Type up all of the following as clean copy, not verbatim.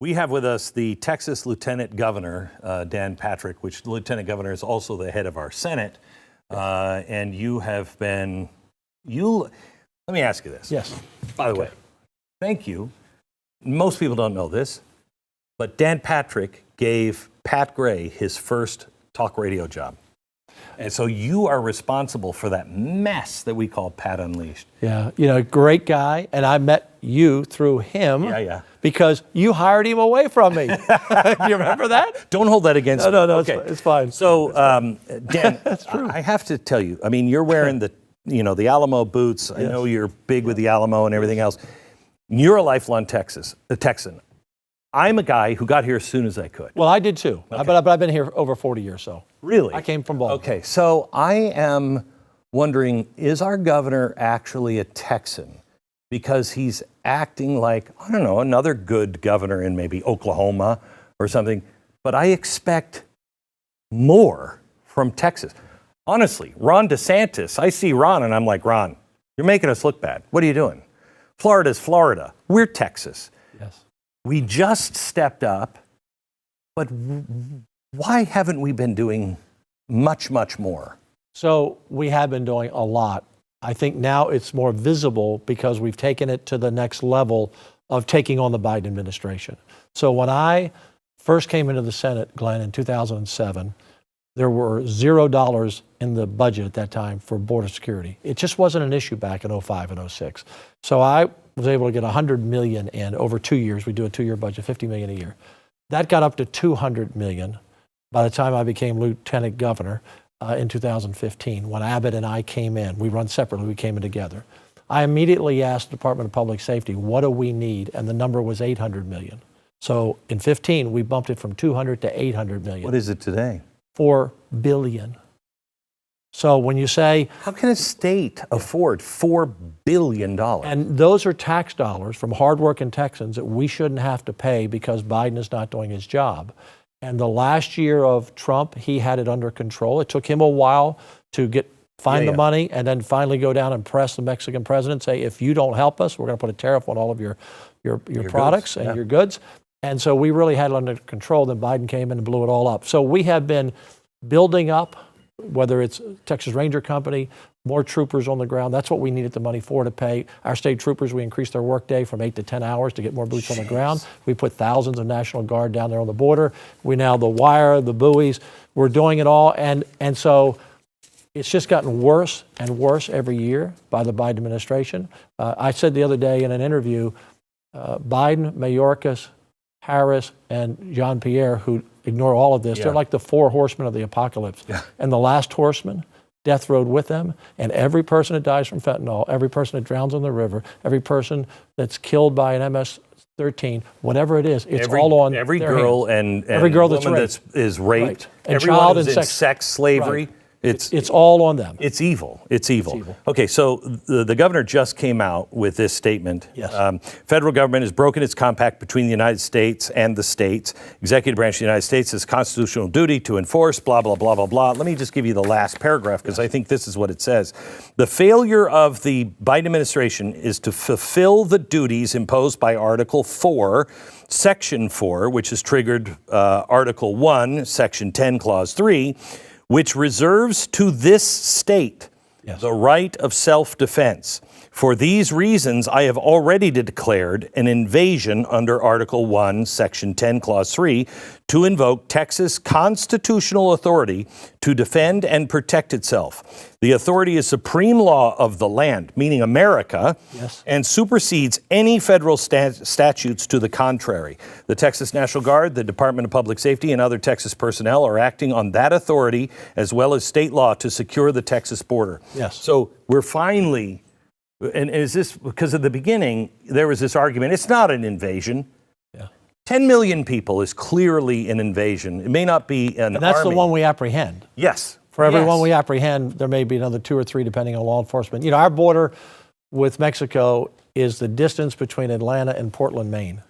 We have with us the Texas Lieutenant Governor, Dan Patrick, which the Lieutenant Governor is also the head of our Senate. And you have been, let me ask you this. Yes. By the way, thank you. Most people don't know this, but Dan Patrick gave Pat Gray his first talk radio job. And so you are responsible for that mess that we call Pat Unleashed. Yeah, you know, great guy. And I met you through him because you hired him away from me. You remember that? Don't hold that against me. No, okay. It's fine. So, Dan, that's true. I have to tell you, I mean, you're wearing the Alamo boots. I know you're big with the Alamo and everything else. You're a lifelong Texan. I'm a guy who got here as soon as I could. Well, I did too, but I've been here over 40 years, so. Really? I came from Baltimore. Okay, so I am wondering, is our governor actually a Texan? Because he's acting like, I don't know, another good governor in maybe Oklahoma or something, but I expect more from Texas. Honestly, Ron DeSantis, I see Ron and I'm like, Ron, you're making us look bad. What are you doing? Florida's Florida. We're Texas. Yes. We just stepped up, but why haven't we been doing much, much more? So we have been doing a lot. I think now it's more visible because we've taken it to the next level of taking on the Biden administration. So when I first came into the Senate, Glenn, in 2007, there were $0 in the budget at that time for border security. It just wasn't an issue back in 05 and 06. So I was able to get $100 million in over 2 years. We do a 2-year budget, $50 million a year. That got up to $200 million by the time I became lieutenant governor in 2015. When Abbott and I came in, we run separately, we came in together. I immediately asked the Department of Public Safety, what do we need? And the number was $800 million. So in 15, we bumped it from 200 to 800 million. What is it today? 4 billion. So when you say, how can a state afford $4 billion? And those are tax dollars from hardworking Texans that we shouldn't have to pay because Biden is not doing his job. And the last year of Trump, he had it under control. It took him a while to find the money and then finally go down and press the Mexican president, say, if you don't help us, we're going to put a tariff on all of your products and your goods. And so we really had it under control. Then Biden came in and blew it all up. So we have been building up, whether it's Texas Ranger Company, more troopers on the ground. That's what we needed the money for, to pay our state troopers. We increased their workday from 8 to 10 hours to get more boots on the ground. We put thousands of National Guard down there on the border. We now the wire, the buoys, we're doing it all. And so it's just gotten worse and worse every year by the Biden administration. I said the other day in an interview, Biden, Mayorkas, Harris, and Jean-Pierre, who ignore all of this, they're like the 4 horsemen of the apocalypse. And the last horseman, death rode with them, and every person that dies from fentanyl, every person that drowns in the river, every person that's killed by an MS-13, whatever it is, it's all on every their girl hands. and every girl that's woman raped. is raped, And everyone child who's and in sex slavery. Right. It's all on them. It's evil. It's evil. Okay, so the governor just came out with this statement. Federal government has broken its compact between the United States and the states. Executive branch of the United States has constitutional duty to enforce, blah, blah, blah, blah, blah. Let me just give you the last paragraph because I think this is what it says. The failure of the Biden administration is to fulfill the duties imposed by Article 4, Section 4, which has triggered Article 1, Section 10, Clause 3, which reserves to this state the right of self-defense. For these reasons, I have already declared an invasion under Article 1, Section 10, Clause 3, to invoke Texas constitutional authority to defend and protect itself. The authority is supreme law of the land, meaning America, and supersedes any federal statutes to the contrary. The Texas National Guard, the Department of Public Safety, and other Texas personnel are acting on that authority as well as state law to secure the Texas border. So we're finally... And is this because at the beginning there was this argument, it's not an invasion. 10 million people is clearly an invasion. It may not be an army. And that's the one we apprehend. For every one we apprehend, there may be another 2 or 3 depending on law enforcement. You know, our border with Mexico is the distance between Atlanta and Portland, Maine.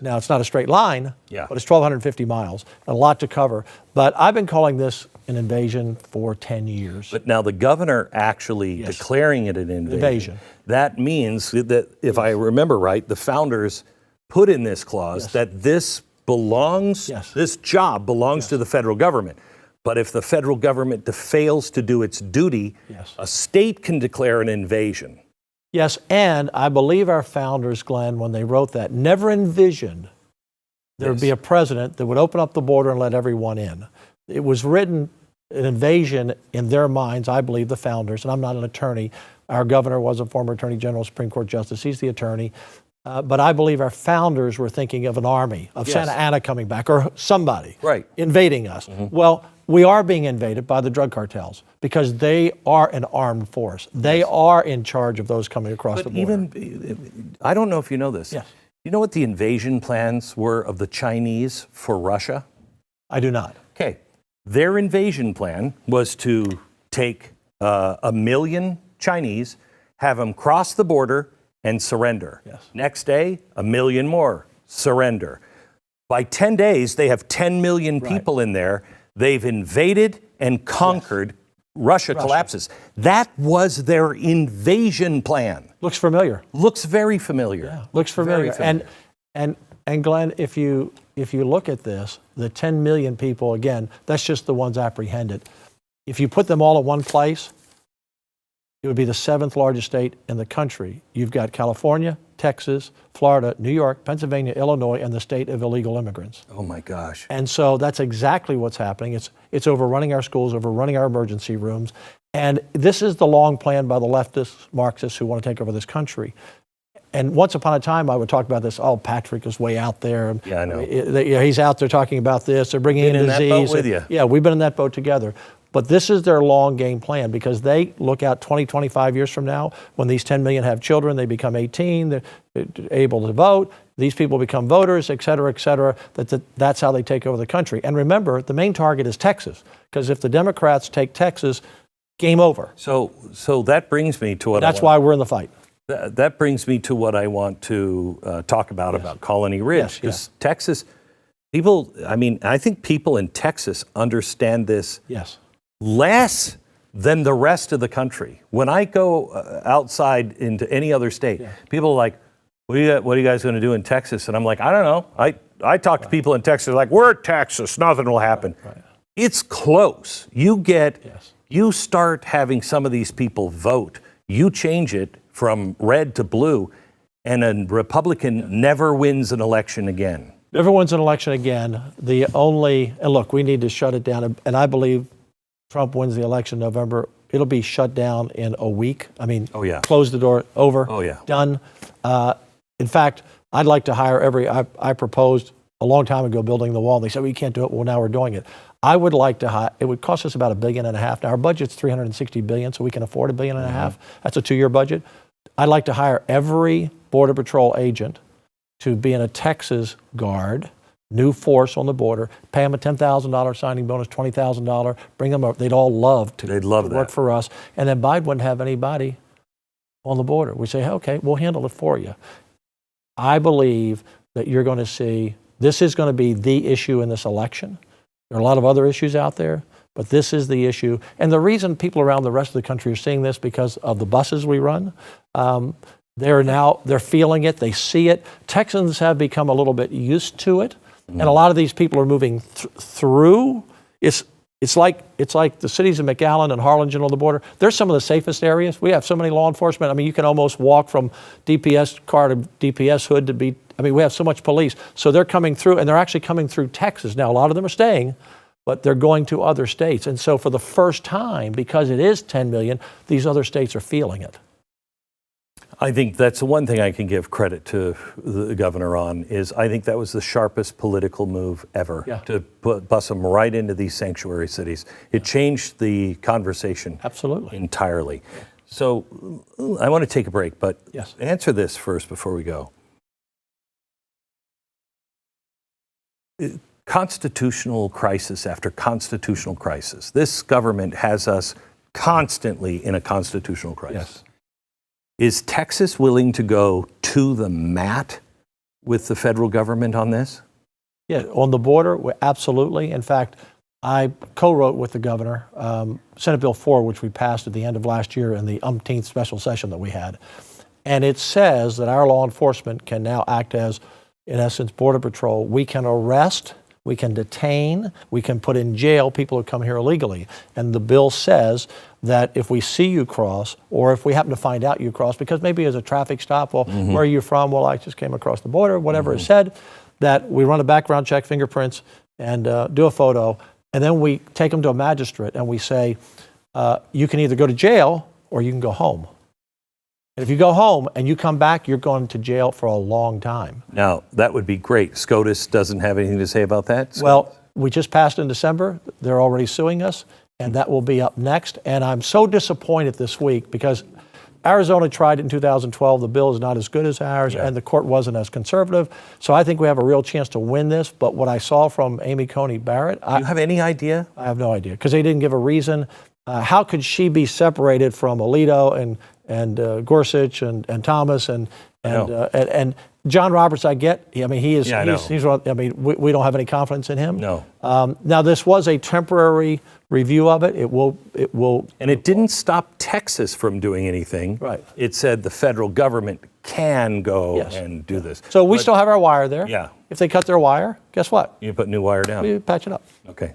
Now, it's not a straight line, but it's 1,250 miles, a lot to cover. But I've been calling this an invasion for 10 years. But now the governor actually declaring it an invasion. That means that, if I remember right, the founders put in this clause that this belongs, this job belongs to the federal government. But if the federal government fails to do its duty, a state can declare an invasion. Yes, and I believe our founders, Glenn, when they wrote that, never envisioned there would be a president that would open up the border and let everyone in. It was written, an invasion in their minds, I believe, the founders, and I'm not an attorney. Our governor was a former Attorney General, Supreme Court Justice. He's the attorney. But I believe our founders were thinking of an army, of Santa Anna coming back, or somebody invading us. Well, we are being invaded by the drug cartels because they are an armed force. They are in charge of those coming across the border. I don't know if you know this. Yes. You know what the invasion plans were of the Chinese for Russia? I do not. Okay. Their invasion plan was to take 1 million Chinese, have them cross the border and surrender. Next day, 1 million more, surrender. By 10 days, they have 10 million people in there. They've invaded and conquered. Russia collapses. That was their invasion plan. Looks familiar. Looks very familiar. Yeah, looks familiar. And Glenn, if you look at this, the 10 million people, again, that's just the ones apprehended. If you put them all in one place, it would be the 7th largest state in the country. You've got California, Texas, Florida, New York, Pennsylvania, Illinois, and the state of illegal immigrants. Oh my gosh. And so that's exactly what's happening. It's overrunning our schools, overrunning our emergency rooms. And this is the long plan by the leftists, Marxists who want to take over this country. And once upon a time, I would talk about this. Oh, Patrick is way out there. Yeah, I know. He's out there talking about this. They're bringing in disease. Been in that boat with you. Yeah, we've been in that boat together. But this is their long game plan because they look out 20, 25 years from now when these 10 million have children, they become 18, they're able to vote, these people become voters, et cetera, that's how they take over the country. And remember, the main target is Texas because if the Democrats take Texas, game over. So that brings me to what that's why we're in the fight. That brings me to what I want to talk about Colony Ridge. Because Texas, people, I think people in Texas understand this less than the rest of the country. When I go outside into any other state, people are like, what are you guys going to do in Texas? And I'm like, I don't know. I talk to people in Texas, like, we're Texas, nothing will happen. It's close. You start having some of these people vote, you change it from red to blue, and a Republican never wins an election again. Never wins an election again. And look, we need to shut it down. And I believe Trump wins the election in November, it'll be shut down in a week. Close the door, over, done. In fact, I'd like to hire I proposed a long time ago building the wall. They said, well, you can't do it. Well, now we're doing it. I would like to hire, it would cost us about $1.5 billion. Now our budget's $360 billion, so we can afford $1.5 billion. That's a 2-year budget. I'd like to hire every Border Patrol agent to be in a Texas Guard, new force on the border, pay them a $10,000 signing bonus, $20,000, bring them up. They'd all love to work for us. And then Biden wouldn't have anybody on the border. We say, okay, we'll handle it for you. I believe that you're going to see, this is going to be the issue in this election. There are a lot of other issues out there, but this is the issue. And the reason people around the rest of the country are seeing this because of the buses we run. They're feeling it, they see it. Texans have become a little bit used to it. And a lot of these people are moving through. It's like the cities of McAllen and Harlingen on the border. They're some of the safest areas. We have so many law enforcement. You can almost walk from DPS car to DPS hood to be, we have so much police. So they're coming through, and they're actually coming through Texas. Now, a lot of them are staying, but they're going to other states. And so for the first time, because it is 10 million, these other states are feeling it. I think that's the one thing I can give credit to the governor on is I think that was the sharpest political move ever to bus them right into these sanctuary cities. It changed the conversation entirely. So I want to take a break, but answer this first before we go. Constitutional crisis after constitutional crisis. This government has us constantly in a constitutional crisis. Is Texas willing to go to the mat with the federal government on this? Yeah, on the border, absolutely. In fact, I co-wrote with the governor Senate Bill 4, which we passed at the end of last year in the umpteenth special session that we had. And it says that our law enforcement can now act as in essence, Border Patrol, we can arrest, we can detain, we can put in jail people who come here illegally. And the bill says that if we see you cross, or if we happen to find out you cross, because maybe as a traffic stop, well, where are you from? Well, I just came across the border, whatever is said, that we run a background check, fingerprints, and do a photo, and then we take them to a magistrate and we say, you can either go to jail or you can go home. And if you go home and you come back, you're going to jail for a long time. Now, that would be great. SCOTUS doesn't have anything to say about that? Well, we just passed in December. They're already suing us, and that will be up next. And I'm so disappointed this week because Arizona tried it in 2012. The bill is not as good as ours, and the court wasn't as conservative. So I think we have a real chance to win this. But what I saw from Amy Coney Barrett, Do you have any idea? I have no idea, because they didn't give a reason. How could she be separated from Alito and Gorsuch and Thomas and John Roberts? I get. I mean, he is. Yeah, he's one. I mean, we don't have any confidence in him. No. Now, this was a temporary review of it. It will. And it didn't stop Texas from doing anything. Right. It said the federal government can go and do this. So we still have our wire there. Yeah. If they cut their wire, guess what? You put new wire down. We patch it up. Okay.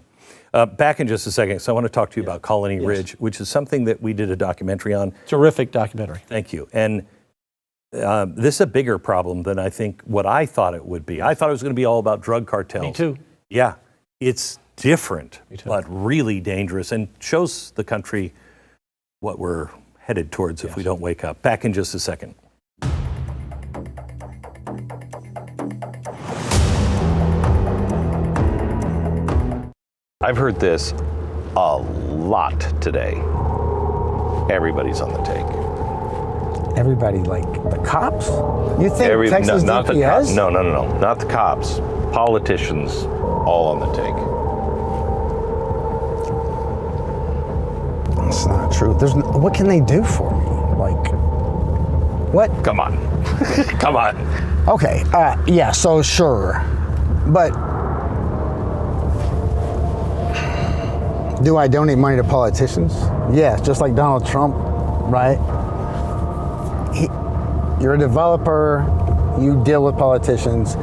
Back in just a second. So I want to talk to you about Colony Ridge, which is something that we did a documentary on. Terrific documentary. Thank you. And this is a bigger problem than I think what I thought it would be. I thought it was going to be all about drug cartels. Me too. Yeah. It's different, but really dangerous, and shows the country what we're headed towards if we don't wake up. Back in just a second. I've heard this a lot today. Everybody's on the take. Everybody, like the cops? You think Texas not DPS? the cops. No, not the cops. Politicians, all on the take. That's not true. What can they do for me? Like, what? Come on. Come on. Okay, yeah, so sure. But do I donate money to politicians? Yes, just like Donald Trump, right? You're a developer, you deal with politicians.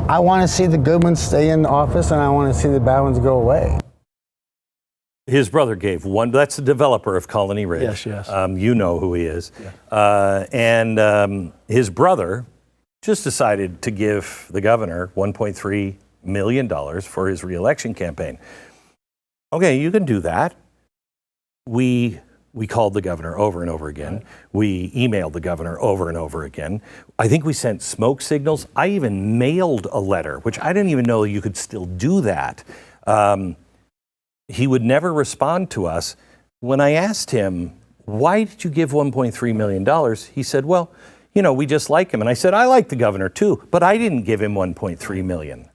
I want to see the good ones stay in office, and I want to see the bad ones go away. His brother gave one. That's the developer of Colony Ridge. Yes. You know who he is. Yeah. And his brother just decided to give the governor $1.3 million for his reelection campaign. Okay, you can do that. We called the governor over and over again. Right. We emailed the governor over and over again. I think we sent smoke signals. I even mailed a letter, which I didn't even know you could still do that. He would never respond to us. When I asked him, why did you give $1.3 million? He said, well, you know, we just like him. And I said, I like the governor too, but I didn't give him $1.3 million.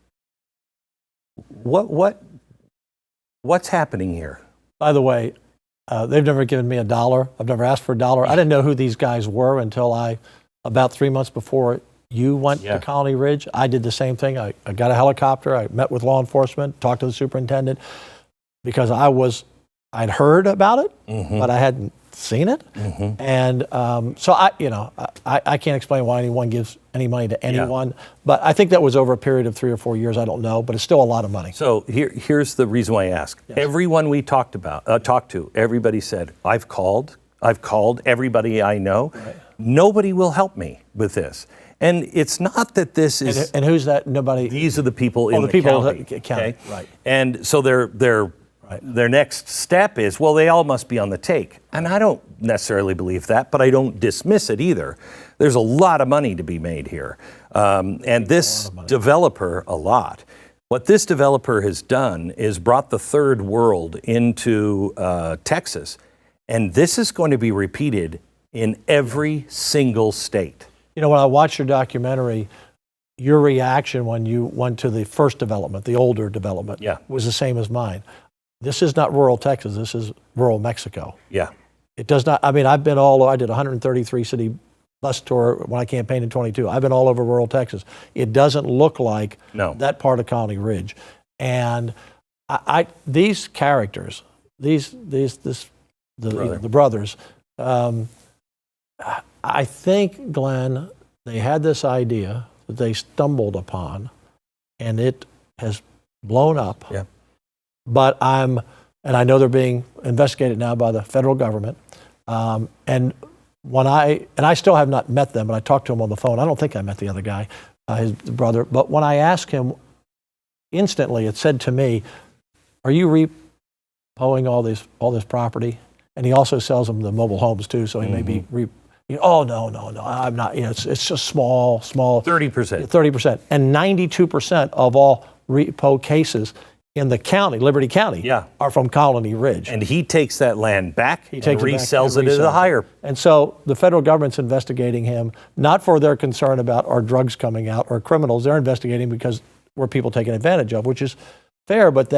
What's happening here? By the way, they've never given me $1. I've never asked for $1. I didn't know who these guys were until about 3 months before you went to Colony Ridge. I did the same thing. I got a helicopter. I met with law enforcement, talked to the superintendent, because I'd heard about it, but I hadn't seen it. And so I can't explain why anyone gives any money to anyone, but I think that was over a period of 3 or 4 years. I don't know, but it's still a lot of money. So here's the reason why I ask. Yes. Everyone we talked to, everybody said, I've called everybody I know. Right. Nobody will help me with this. And it's not that this is... And who's that? Nobody... These are the people in the county. Okay? Right. And so their next step is, well, they all must be on the take. And I don't necessarily believe that, but I don't dismiss it either. There's a lot of money to be made here. And this developer, what this developer has done is brought the third world into Texas. And this is going to be repeated in every single state. You know, when I watched your documentary, your reaction when you went to the first development, the older development, was the same as mine. This is not rural Texas. This is rural Mexico. Yeah. It does not, I mean, I did a 133 city bus tour when I campaigned in 22. I've been all over rural Texas. It doesn't look like that part of Colony Ridge. And these characters, the brothers, I think, Glenn, they had this idea that they stumbled upon, and it has blown up. Yeah. But and I know they're being investigated now by the federal government. And I still have not met them, but I talked to him on the phone. I don't think I met the other guy, his brother. But when I asked him, instantly it said to me, "Are you repoing all this property?" And he also sells them the mobile homes too, so he may be oh no, I'm not. It's just small. 30%. 30%, and 92% of all repo cases in the county, Liberty County, are from Colony Ridge. And he takes that land back and takes resells it at a higher. And so the federal government's investigating him, not for their concern about our drugs coming out or criminals. They're investigating because we're people taken advantage of, which is fair. But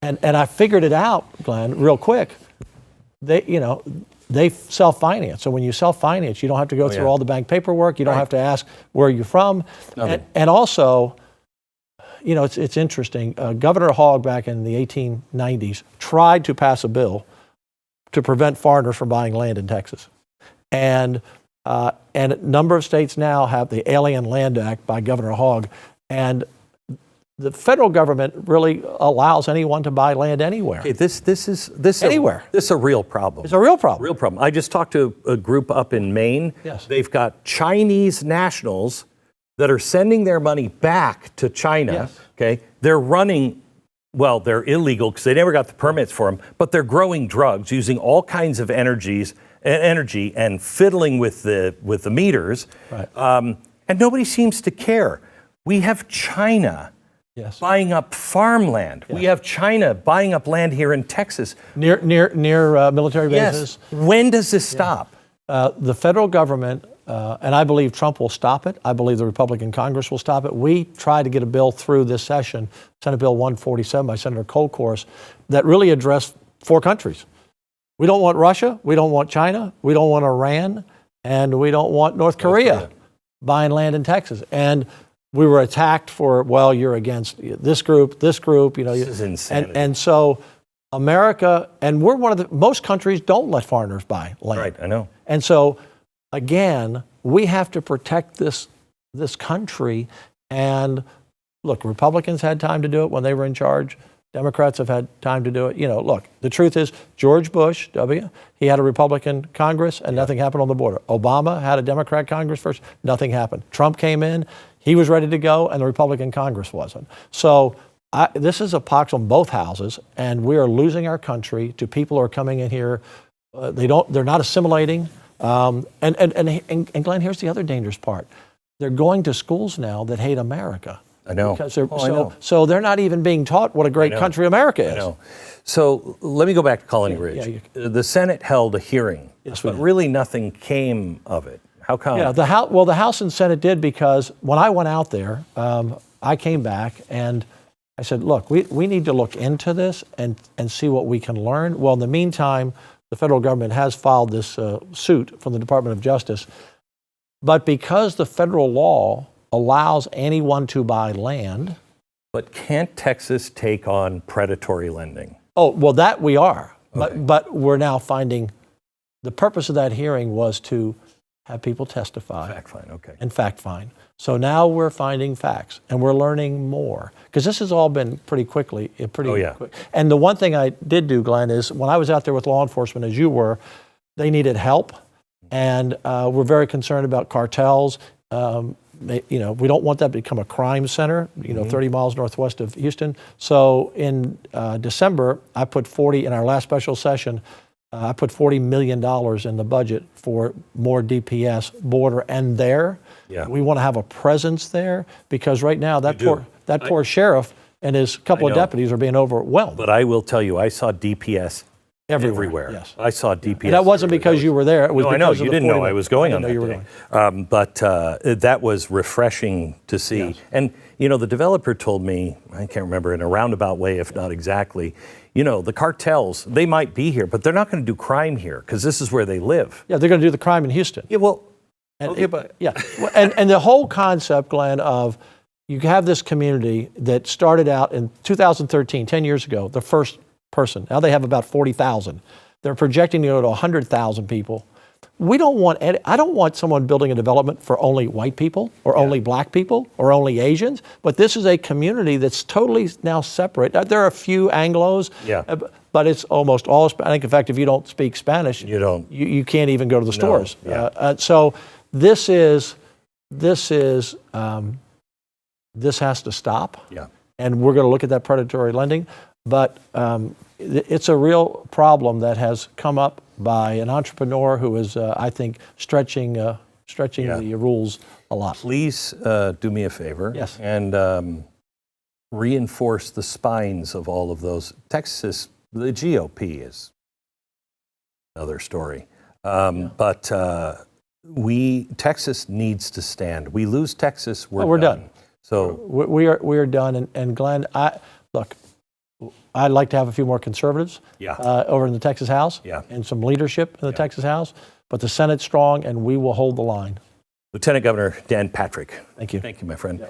and I figured it out, Glenn, real quick. They self-finance. So when you self-finance, you don't have to go through all the bank paperwork. You don't have to ask where you're from. And also, it's interesting. Governor Hogg back in the 1890s tried to pass a bill to prevent foreigners from buying land in Texas. And a number of states now have the Alien Land Act by Governor Hogg. And the federal government really allows anyone to buy land anywhere. Okay, this is anywhere. This is a real problem. It's a real problem. Real problem. I just talked to a group up in Maine. Yes. They've got Chinese nationals that are sending their money back to China. Yes. Okay, they're running. Well, they're illegal because they never got the permits for them, but they're growing drugs using all kinds of energy and fiddling with the meters. Right. And nobody seems to care. We have China buying up farmland. We have China buying up land here in Texas. Near military bases. Yes. When does this stop? The federal government, and I believe Trump will stop it. I believe the Republican Congress will stop it. We tried to get a bill through this session, Senate Bill 147 by Senator Colcourse, that really addressed 4 countries. We don't want Russia, we don't want China, we don't want Iran, and we don't want North Korea buying land in Texas. And we were attacked for, well, you're against this group. This is insanity. And so America, and we're one of the, most countries don't let foreigners buy land. Right, I know. And so, again, we have to protect this country. And look, Republicans had time to do it when they were in charge. Democrats have had time to do it. Look, the truth is, George Bush, he had a Republican Congress and nothing happened on the border. Obama had a Democrat Congress first, nothing happened. Trump came in, he was ready to go, and the Republican Congress wasn't. So this is a pox on both houses, and we are losing our country to people who are coming in here. They're not assimilating. And Glenn, here's the other dangerous part. They're going to schools now that hate America. I know. I know. So they're not even being taught what a great country America is. I know. So let me go back to Colony Ridge. The Senate held a hearing, but really nothing came of it. How come? Yeah, the House and Senate did, because when I went out there, I came back and I said, look, we need to look into this and see what we can learn. Well, in the meantime, the federal government has filed this suit from the Department of Justice. But because the federal law allows anyone to buy land. But can't Texas take on predatory lending? Oh, well, that we are. Okay. But we're now finding, the purpose of that hearing was to have people testify. Fact find, okay. And fact find. So now we're finding facts and we're learning more. Because this has all been pretty quickly. Quick. And the one thing I did do, Glenn, is when I was out there with law enforcement, as you were, they needed help. And we're very concerned about cartels. We don't want that to become a crime center, 30 miles northwest of Houston. So in December, I put in our last special session, I put $40 million in the budget for more DPS, border, and there. Yeah. We want to have a presence there, because right now that poor sheriff and his couple of deputies are being overwhelmed. But I will tell you, I saw DPS everywhere. Yes. I saw DPS. And that wasn't because you were there. It was I know. You didn't know I was going on that day. But that was refreshing to see. Yes. And, the developer told me, I can't remember, in a roundabout way, if not exactly, the cartels, they might be here, but they're not going to do crime here because this is where they live. Yeah, they're going to do the crime in Houston. Yeah, well. And the whole concept, Glenn, of you have this community that started out in 2013, 10 years ago, the first person. Now they have about 40,000. They're projecting to go to 100,000 people. we don't want I don't want someone building a development for only white people or only black people or only Asians, but this is a community that's totally now separate. There are a few Anglos, but it's almost all Hispanic. In fact, if you don't speak Spanish, you can't even go to the stores. So this has to stop. And we're going to look at that predatory lending, but it's a real problem that has come up by an entrepreneur who is, I think, stretching the rules a lot. Please do me a favor and reinforce the spines of all of those. Texas, the GOP is another story, but Texas needs to stand. We lose Texas, we're done. So we are done. And Glenn, look, I'd like to have a few more conservatives over in the Texas House and some leadership in the Texas House, but the Senate's strong and we will hold the line. Lieutenant Governor Dan Patrick. Thank you. Thank you, my friend.